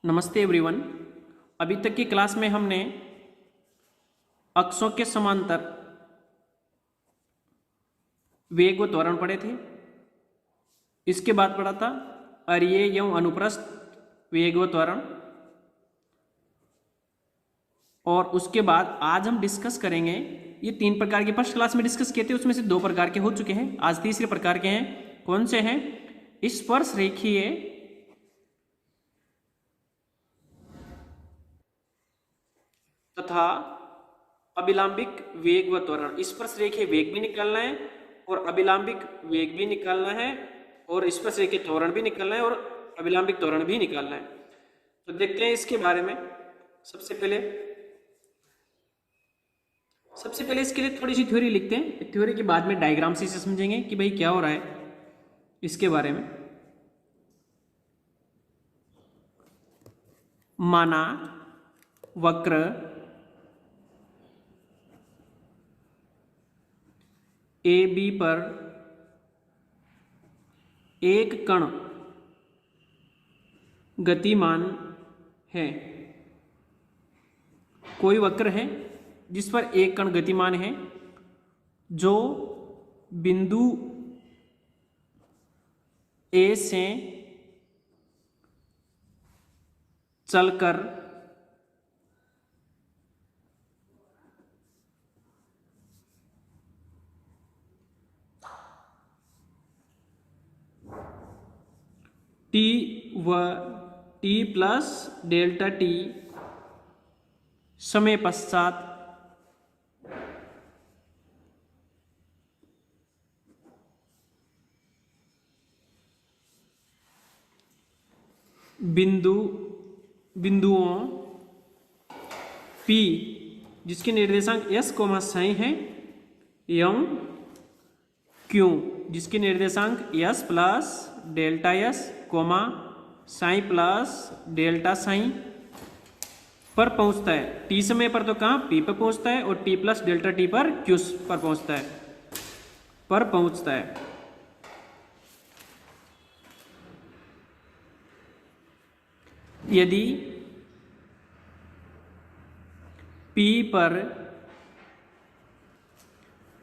नमस्ते एवरीवन। अभी तक की क्लास में हमने अक्षों के समांतर वेग व त्वरण पढ़े थे। इसके बाद पढ़ा था अरीय एवं अनुप्रस्थ वेग व त्वरण, और उसके बाद आज हम डिस्कस करेंगे ये 3 प्रकार के फर्स्ट क्लास में डिस्कस किए थे, उसमें से 2 प्रकार के हो चुके हैं। आज तीसरे प्रकार के हैं। कौन से हैं? स्पर्श रेखीय तथा अभिलंबिक वेग व त्वरण। स्पर्श रेखीय वेग भी निकालना है और अभिलंबिक वेग भी निकालना है, और स्पर्श रेखीय त्वरण भी निकालना है और अभिलंबिक त्वरण भी निकालना है। तो देखते हैं इसके बारे में। सबसे पहले इसके लिए थोड़ी सी थ्योरी लिखते हैं। थ्योरी के बाद में डायग्राम से इसे समझेंगे कि भाई क्या हो रहा है इसके बारे में। माना वक्र ए बी पर एक कण गतिमान है। कोई वक्र है जिस पर एक कण गतिमान है, जो बिंदु ए से चलकर टी व टी प्लस डेल्टा टी समय पश्चात बिंदुओं P जिसके निर्देशांक s साई है एवं Q जिसके निर्देशांक s plus delta s Sai plus delta Sai पर पहुंचता है। t समय पर तो कहाँ P पर पहुंचता है, और t प्लस डेल्टा t पर Q पर पहुंचता है। यदि P पर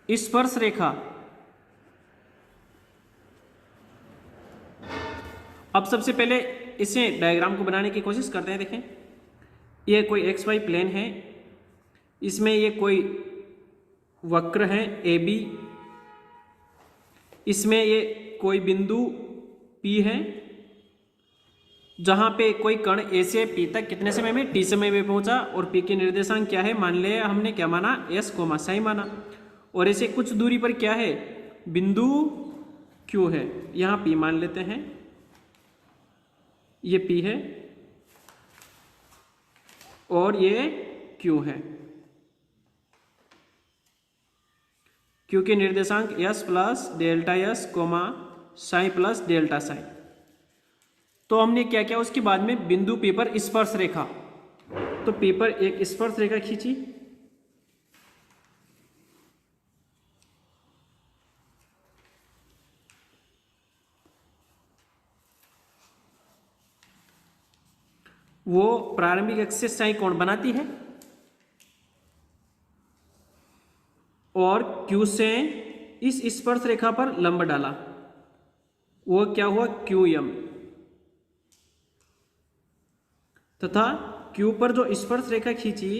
स्पर्श रेखा, अब सबसे पहले इसे डायग्राम को बनाने की कोशिश करते हैं। देखें, ये कोई एक्स वाई प्लेन है, इसमें ये कोई वक्र है ए बी, इसमें ये कोई बिंदु P है जहां पे कोई कण ए से P तक कितने समय में T समय में पहुंचा, और P के निर्देशांक क्या है मान लिया हमने, क्या माना S साई माना, और ऐसे कुछ दूरी पर क्या है बिंदु Q है, यहां P मान लेते हैं, ये P है और ये Q है। Q के निर्देशांक S plus delta S Sai plus delta Sai. तो हमने क्या किया उसके बाद में बिंदु P पर स्पर्श रेखा, तो P पर एक स्पर्श रेखा खींची, वो प्रारंभिक अक्ष से साई कोण बनाती है, और Q से इस स्पर्श रेखा पर लंब डाला, वो क्या हुआ QM, तथा Q पर जो स्पर्श रेखा खींची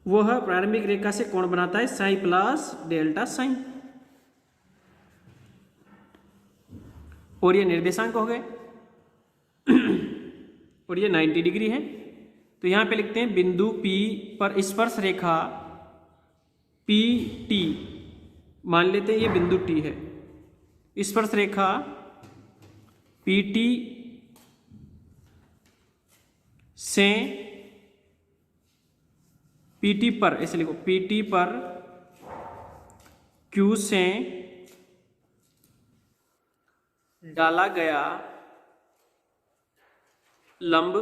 वह प्रारंभिक रेखा से कोण बनाता है साई प्लस डेल्टा साई, और ये निर्देशांक हो गए और ये 90 डिग्री है। तो यहां पे लिखते हैं बिंदु P पर स्पर्श रेखा PT, मान लेते हैं ये बिंदु T है, स्पर्श रेखा PT से PT पर, ऐसे लिखो PT पर Q से डाला गया लंब,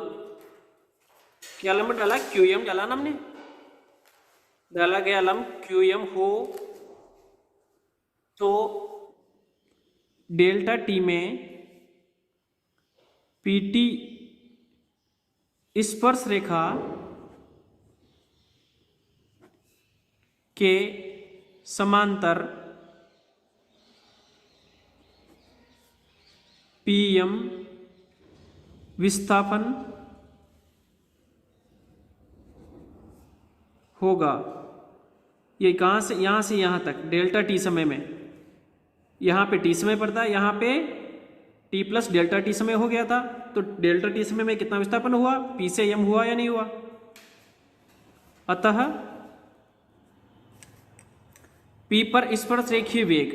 क्या लंब डाला QM डाला ना हमने, डाला गया लंब QM हो तो डेल्टा टी में पीटी स्पर्श रेखा के समांतर PM विस्थापन होगा। ये कहाँ से यहाँ तक डेल्टा टी समय में, यहाँ पे टी समय पड़ता है, यहाँ पे टी प्लस डेल्टा टी समय हो गया था। तो डेल्टा टी समय में कितना विस्थापन हुआ, P से M हुआ या नहीं हुआ। अतः P पर स्पर्श रेखीय वेग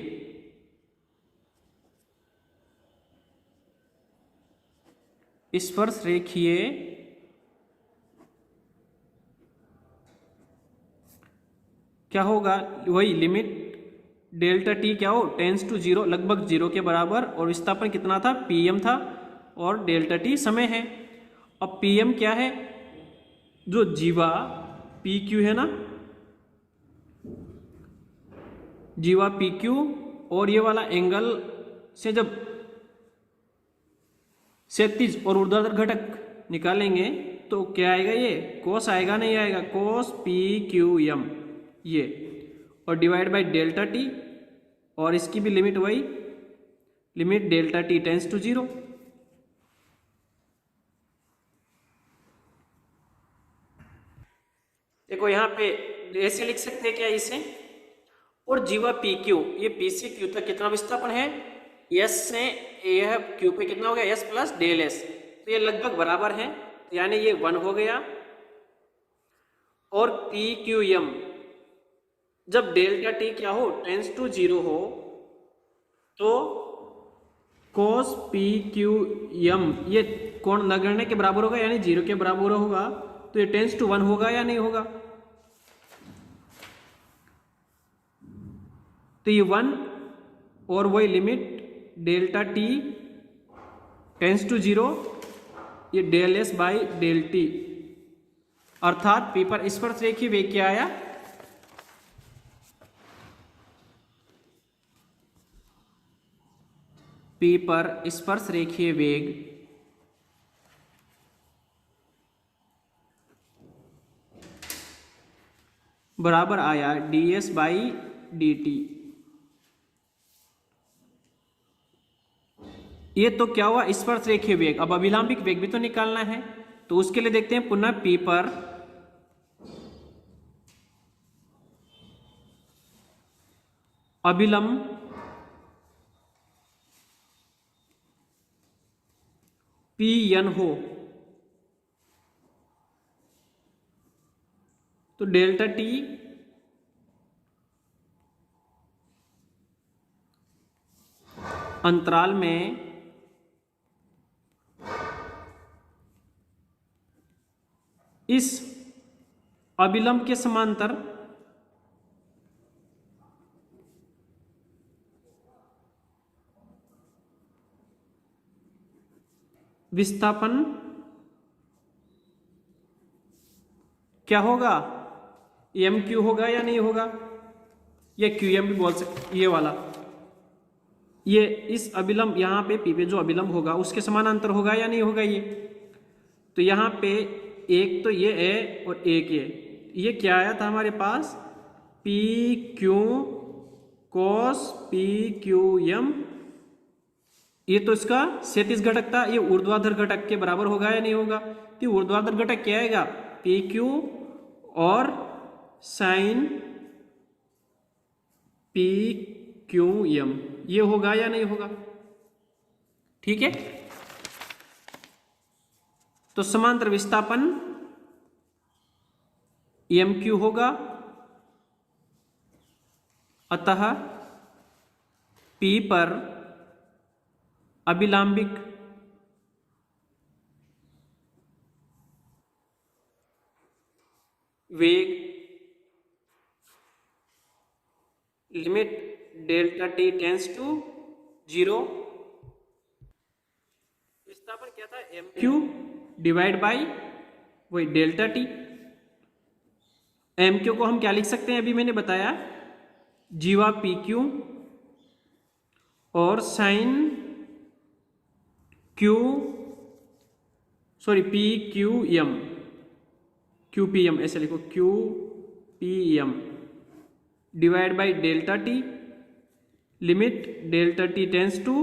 क्या होगा, वही लिमिट डेल्टा टी क्या हो, टेंस टू जीरो, लगभग जीरो के बराबर, और विस्थापन कितना था, PM था, और डेल्टा टी समय है। अब PM क्या है, जो जीवा PQ है ना, जीवा PQ, और ये वाला एंगल से जब क्षैतिज और ऊर्ध्वाधर घटक निकालेंगे तो क्या आएगा, ये कोस आएगा, नहीं आएगा, कोस PQM ये, और डिवाइड बाय डेल्टा टी, और इसकी भी लिमिट वही, limit delta T tends to zero. देखो यहाँ पे ऐसे लिख सकते हैं क्या इसे, और जीवा PQ, ये P से Q तक कितना विस्थापन है, S से यह Q पे कितना हो गया, S प्लस डेल S, तो ये लगभग बराबर है, यानी ये 1 हो गया। और PQM जब डेल्टा टी क्या हो, टेंस टू जीरो हो, तो cos PQM ये कोण नगण्य के बराबर होगा, यानी जीरो के बराबर होगा, तो ये टेंस टू 1 होगा या नहीं होगा। तो ये 1 और वही limit delta T tends to zero, ये del S by del T, अर्थात P पर स्पर्श रेखीय वेग क्या आया, P पर स्पर्श रेखीय वेग बराबर आया ds बाई dt। ये तो क्या हुआ, स्पर्श रेखीय वेग। अब अभिलंबिक वेग भी तो निकालना है, तो उसके लिए देखते हैं पुनः P पर अभिलंब PN हो, तो डेल्टा टी अंतराल में इस अभिलंब के समांतर विस्थापन क्या होगा, MQ होगा या नहीं होगा, या QM भी बोल सकते, ये वाला, ये इस अभिलंब यहाँ पे P पे जो अभिलंब होगा उसके समानांतर होगा या नहीं होगा ये। तो यहाँ पे एक तो ये है और एक ये क्या आया था हमारे पास, PQ cos PQM, ये तो इसका क्षैतिज घटक था, ये ऊर्ध्वाधर घटक के बराबर होगा या नहीं होगा। तो ऊर्ध्वाधर घटक क्या आएगा, PQ और साइन PQM, ये होगा या नहीं होगा, ठीक है। तो समांतर विस्थापन MQ होगा, अतः P पर अभिलंबिक वेग limit delta T tends to zero, विस्थापन क्या था, MQ डिवाइड बाई वही डेल्टा टी। MQ को हम क्या लिख सकते हैं, अभी मैंने बताया, जीवा PQ और sine Q sorry P Q M, Q P M ऐसे लिखो, Q P M divide by delta t, limit delta T tends to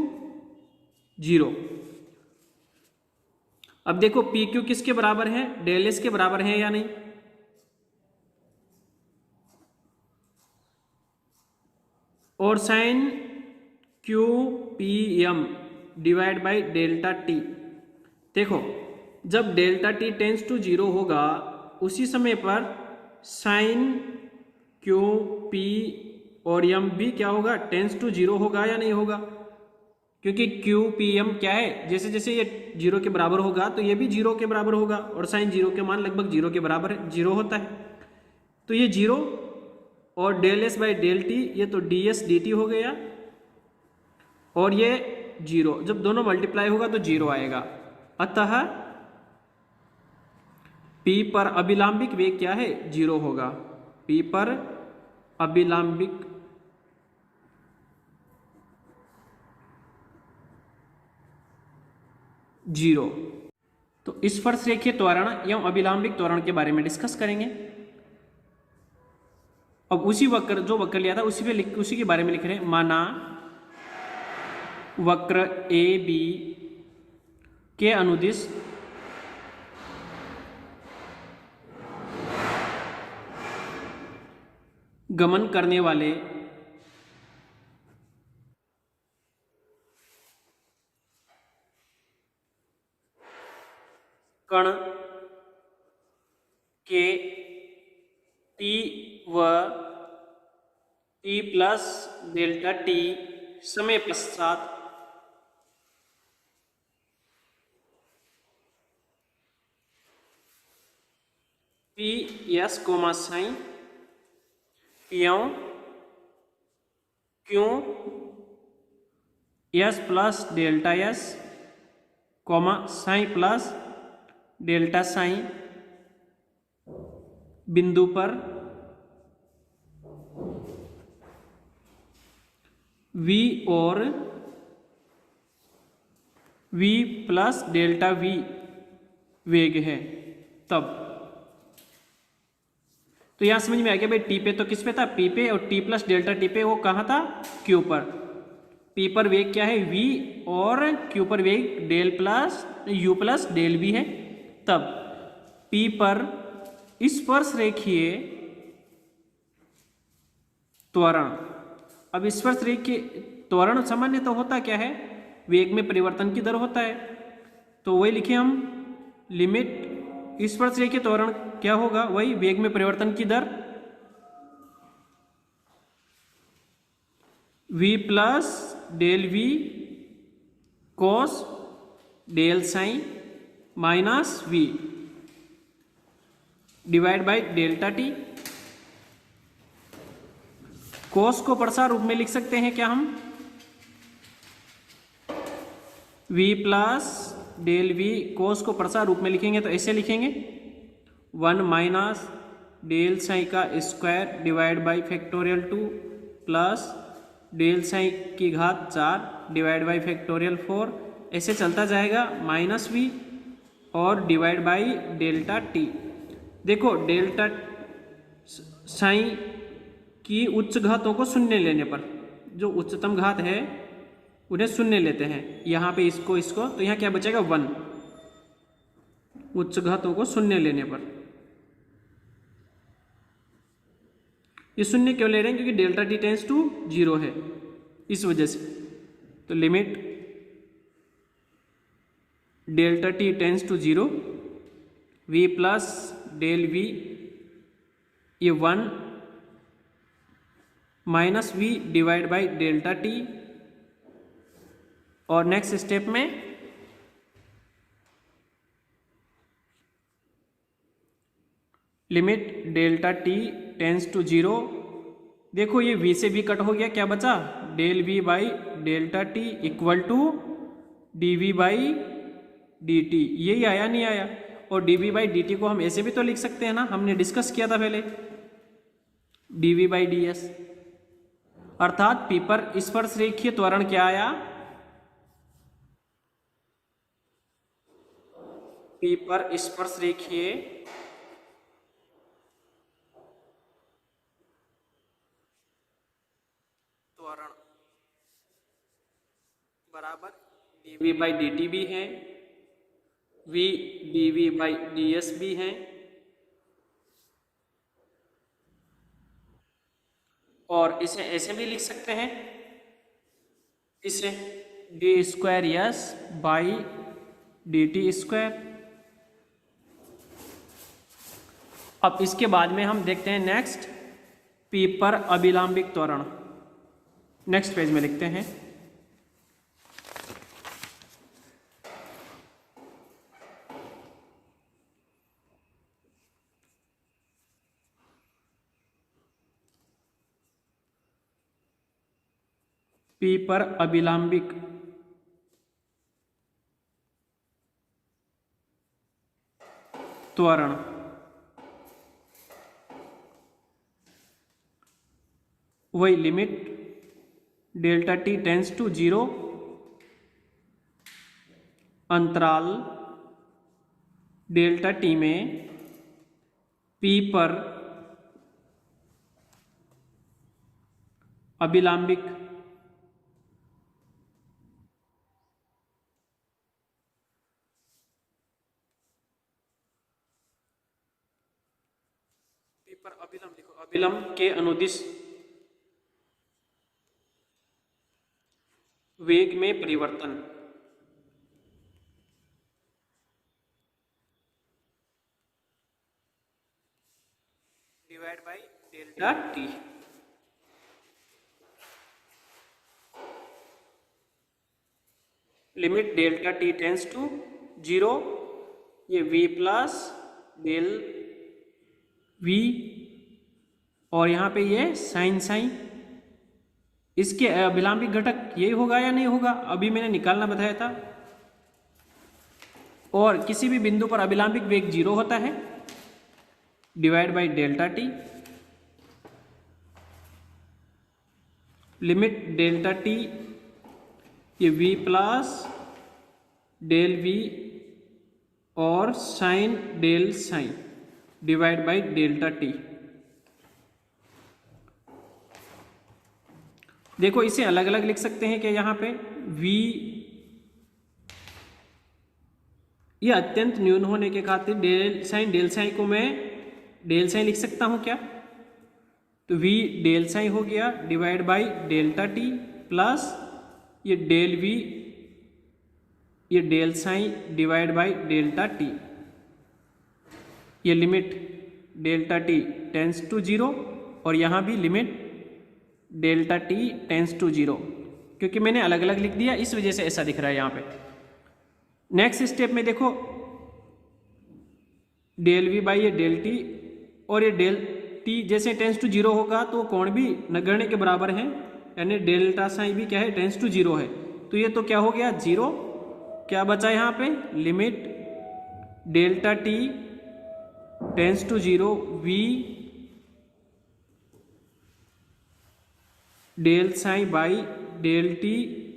0। अब देखो पी क्यू किसके बराबर है, डेल एस के बराबर है या नहीं। और sine Q P M divide by delta t, देखो जब डेल्टा टी टेंस टू 0 होगा उसी समय पर साइन क्यू पी और एम भी क्या होगा, टेंस टू 0 होगा या नहीं होगा, क्योंकि क्यू पी एम क्या है, जैसे जैसे ये 0 के बराबर होगा तो ये भी 0 के बराबर होगा, और साइन 0 के मान लगभग 0 के बराबर है, 0 होता है, तो ये 0 और del s by del t ये तो डी एस डी टी हो गया, और ये 0 जब दोनों मल्टीप्लाई होगा तो 0 आएगा। अतः P पर अभिलंबिक वेग क्या है, 0 होगा। P पर अभिलंबिक जीरो। तो स्पर्शरेखीय त्वरण एवं अभिलंबिक त्वरण के बारे में डिस्कस करेंगे। अब उसी वक्र, जो वक्र लिया था उसी के बारे में लिख रहे हैं। माना वक्र ए बी के अनुदिश गमन करने वाले कण के टी व टी प्लस डेल्टा टी समय पश्चात पी एस कोमा साइन एवं Q S plus delta S comma sine plus delta sine बिंदु पर V और V प्लस डेल्टा V वेग है तब। तो यहां समझ में आ गया भाई, T पे तो किस पे था, P पे, और T प्लस डेल्टा T पे वो कहाँ था, Q पर। P पर वेग क्या है, V, और Q पर वेग del plus U plus del V है तब P पर स्पर्श रेखीय त्वरण। अब स्पर्श रेखीय त्वरण सामान्य तो होता क्या है, वेग में परिवर्तन की दर होता है, तो वही लिखे हम, लिमिट स्पर्श रेखीय त्वरण क्या होगा, वही वेग में परिवर्तन की दर v plus del v cos del sine minus v divide by delta T. Cos को प्रसार रूप में लिख सकते हैं क्या हम, v plus del v, cos को प्रसार रूप में लिखेंगे तो ऐसे लिखेंगे 1 माइनस डेल साइन का square divide by factorial 2 plus del sine की घात 4 डिवाइड बाई फैक्टोरियल 4, ऐसे चलता जाएगा, माइनस v और डिवाइड बाई डेल्टा टी। देखो डेल्टा साइन की उच्च घातों को शून्य लेने पर, जो उच्चतम घात है उन्हें शून्य लेते हैं, यहाँ पे इसको तो यहाँ क्या बचेगा 1, उच्च घातों को शून्य लेने पर। ये शून्य क्यों ले रहे हैं, क्योंकि डेल्टा टी टेंस टू 0 है, इस वजह से। तो limit delta T tends to 0, v plus del v ये 1 minus v divide by delta t. और नेक्स्ट स्टेप में limit delta T tends to 0, देखो ये v से v कट हो गया, क्या बचा, del v by delta t equal to d v by D t, यही आया नहीं आया। और d v by D t को हम ऐसे भी तो लिख सकते हैं ना, हमने डिस्कस किया था पहले, d v by D s. अर्थात P पर स्पर्श रेखीय त्वरण क्या आया, P पर स्पर्श रेखीय त्वरण बराबर dV बाई dt भी है, v dV बाई ds भी है, और इसे ऐसे भी लिख सकते हैं, इसे d square yes by dt square. अब इसके बाद में हम देखते हैं नेक्स्ट P पर अभिलंबिक त्वरण। नेक्स्ट पेज में लिखते हैं P पर अभिलंबिक त्वरण वही limit delta t tends to 0 अंतराल डेल्टा t में P पर अभिलंबिक P पर अभिलंब लिखो, अभिलंब के अनुदिश वेग में परिवर्तन divide by delta t। Limit delta t tends to 0, ये v प्लस डेल v, और यहाँ पे ये साइन साइन, इसके अभिलंबिक घटक यही होगा या नहीं होगा, अभी मैंने निकालना बताया था। और किसी भी बिंदु पर अभिलंबिक वेग 0 होता है, divide by delta t, limit delta t ये v प्लस डेल v और sine del sine divide by delta t। देखो इसे अलग अलग लिख सकते हैं कि यहाँ पे v ये अत्यंत न्यून होने के खातिर डेल साइन को मैं डेल साइन लिख सकता हूँ क्या, तो v डेल साइन हो गया divide by delta t plus ये डेल v ये del sine divide by delta t। ये limit delta t tends to 0 और यहाँ भी limit delta t tends to 0, क्योंकि मैंने अलग अलग लिख दिया इस वजह से ऐसा दिख रहा है यहाँ पे। नेक्स्ट स्टेप में देखो डेल v बाई ये डेल t और ये डेल t जैसे टेंस टू 0 होगा तो कोण भी नगण्य के बराबर है, यानी डेल्टा साइन भी क्या है टेंस टू 0 है, तो ये तो क्या हो गया 0। क्या बचा यहाँ पे limit delta t tends to 0 v del sine by del t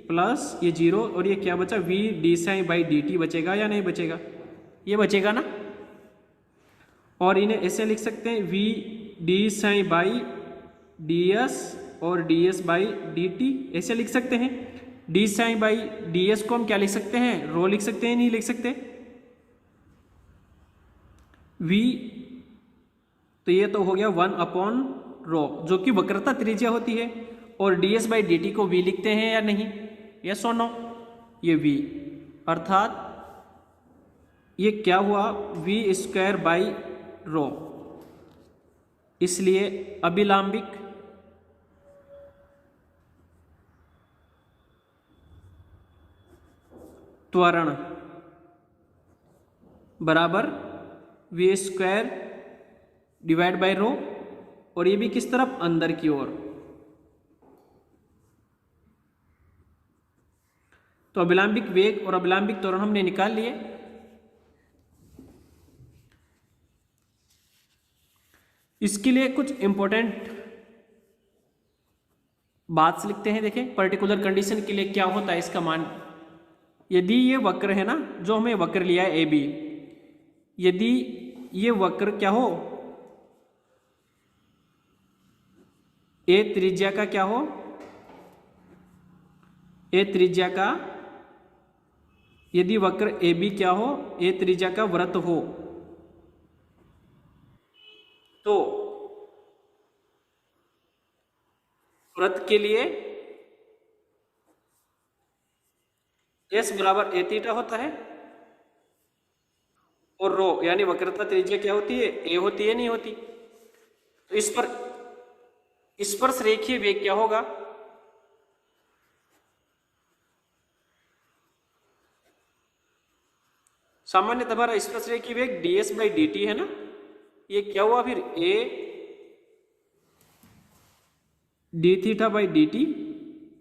plus ये 0 और ये क्या बचा v D sine by D t बचेगा या नहीं बचेगा, ये बचेगा ना। और इन्हें ऐसे लिख सकते हैं v D sine by D S और D S by D T, ऐसे लिख सकते हैं। D sine by D S को हम क्या लिख सकते हैं, रो लिख सकते हैं, नहीं लिख सकते v, तो ये तो हो गया 1/रो जो कि वक्रता त्रिज्या होती है। और ds बाई डी टी को v लिखते हैं या नहीं, यस और नो, ये v, अर्थात ये क्या हुआ v स्क्वायर बाई रो। इसलिए अभिलंबिक त्वरण बराबर v square divide by rho, और ये भी किस तरफ अंदर की ओर। तो अभिलंबिक वेग और अभिलंबिक त्वरण हमने निकाल लिए। इसके लिए कुछ इंपॉर्टेंट बात से लिखते हैं। देखें पर्टिकुलर कंडीशन के लिए क्या होता है इसका मान। यदि ये वक्र है ना, जो हमें वक्र लिया है ए बी, यदि ये वक्र क्या हो, ए त्रिज्या का क्या हो, ए त्रिज्या का, यदि वक्र ए बी क्या हो, ए त्रिज्या का वृत्त हो, तो वृत्त के लिए एस बराबर ए थीटा होता है, और रो यानी वक्रता त्रिज्या क्या होती है, ए होती है, नहीं होती। तो इस पर स्पर्श रेखीय वेग क्या होगा, सामान्यतः हमारा स्पर्श रेखीय वेग ds बाई डी टी है ना। ये क्या हुआ फिर, a D theta by D T,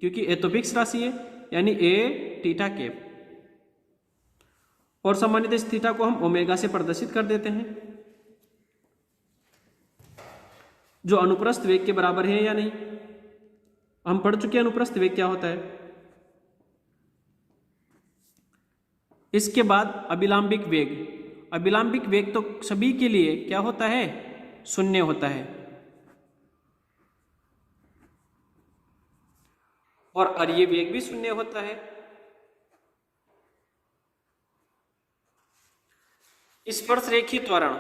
क्योंकि ए तो फिक्स राशि है, यानी a थीटा कैप, और सामान्यतः इस थीटा को हम ओमेगा से प्रदर्शित कर देते हैं, जो अनुप्रस्थ वेग के बराबर है या नहीं। हम पढ़ चुके हैं अनुप्रस्थ वेग क्या होता है। इसके बाद अभिलाम्बिक वेग। अभिलाम्बिक वेग तो सभी के लिए क्या होता है, शून्य होता है, और अरीय वेग भी शून्य होता है। स्पर्श रेखीय त्वरण,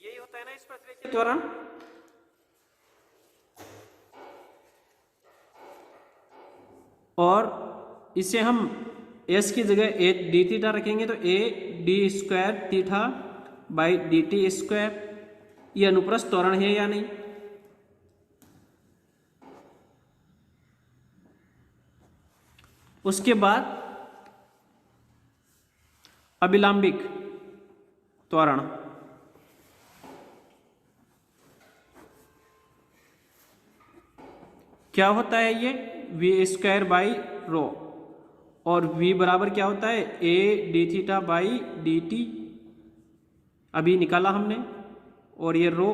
यही होता है ना स्पर्श रेखीय त्वरण। और इसे हम s की जगह ए डी थीटा रखेंगे तो A D square theta by D T square, ये अनुप्रस्थ त्वरण है या नहीं। उसके बाद अभिलाम्बिक त्वरण, क्या होता है ये, वी स्क्वायर बाई रो, और v बराबर क्या होता है, A D theta by D T, अभी निकाला हमने, और ये रो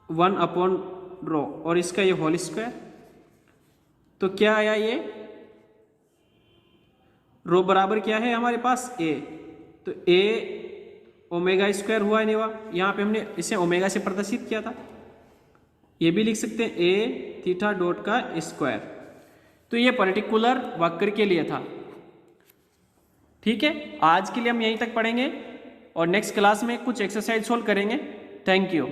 1 अपॉन रो, और इसका ये होल स्क्वायर। तो क्या आया, ये रो बराबर क्या है हमारे पास, a, तो a ओमेगा स्क्वायर हुआ नहीं हुआ, यहाँ पे हमने इसे ओमेगा से प्रदर्शित किया था। ये भी लिख सकते हैं a थीटा डॉट का स्क्वायर। तो ये पर्टिकुलर वक्र के लिए था। ठीक है, आज के लिए हम यहीं तक पढ़ेंगे और नेक्स्ट क्लास में कुछ एक्सरसाइज सोल्व करेंगे। Thank you.